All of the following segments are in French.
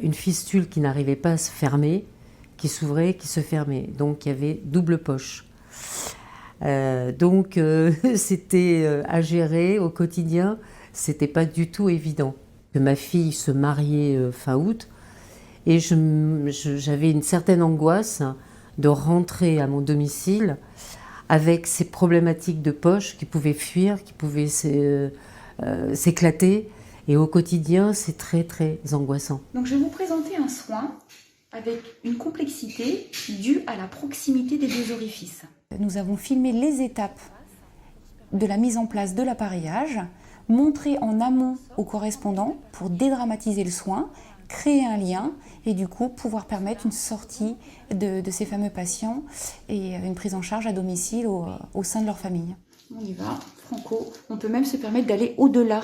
Une fistule qui n'arrivait pas à se fermer, qui s'ouvrait, qui se fermait. Donc il y avait double poche. C'était à gérer au quotidien, c'était pas du tout évident. Ma fille se mariait fin août et j'avais une certaine angoisse de rentrer à mon domicile avec ces problématiques de poche qui pouvaient fuir, qui pouvaient s'éclater. Et au quotidien, c'est très très angoissant. Donc je vais vous présenter un soin avec une complexité due à la proximité des deux orifices. Nous avons filmé les étapes de la mise en place de l'appareillage, montré en amont aux correspondants pour dédramatiser le soin, créer un lien et du coup pouvoir permettre une sortie de ces fameux patients et une prise en charge à domicile au sein de leur famille. On y va, franco. On peut même se permettre d'aller au-delà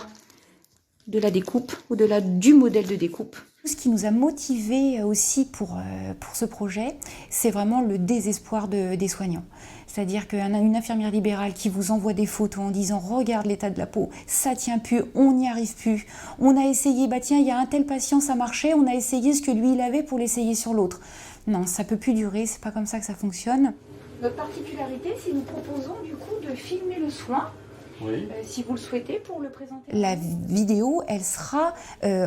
de la découpe, au-delà du modèle de découpe. Ce qui nous a motivés aussi pour ce projet, c'est vraiment le désespoir des soignants. C'est-à-dire qu'une infirmière libérale qui vous envoie des photos en disant « Regarde l'état de la peau, ça tient plus, on n'y arrive plus. On a essayé, bah tiens, il y a un tel patient, ça marchait, on a essayé ce que lui il avait pour l'essayer sur l'autre. » Non, ça peut plus durer, c'est pas comme ça que ça fonctionne. Notre particularité, c'est que nous proposons du coup de filmer le soin. Oui. Si vous le souhaitez, pour le présenter. La vidéo, elle sera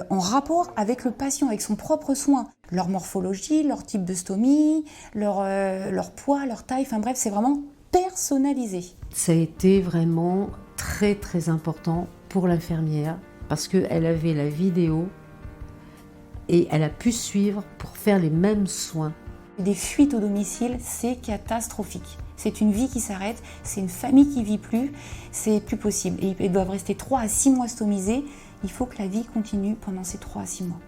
en rapport avec le patient, avec son propre soin. Leur morphologie, leur type de stomie, leur poids, leur taille, enfin bref, c'est vraiment personnalisé. Ça a été vraiment très très important pour l'infirmière parce qu'elle avait la vidéo et elle a pu suivre pour faire les mêmes soins. Des fuites au domicile, c'est catastrophique. C'est une vie qui s'arrête, c'est une famille qui ne vit plus, c'est plus possible. Et ils doivent rester 3 à 6 mois stomisés. Il faut que la vie continue pendant ces 3 à 6 mois.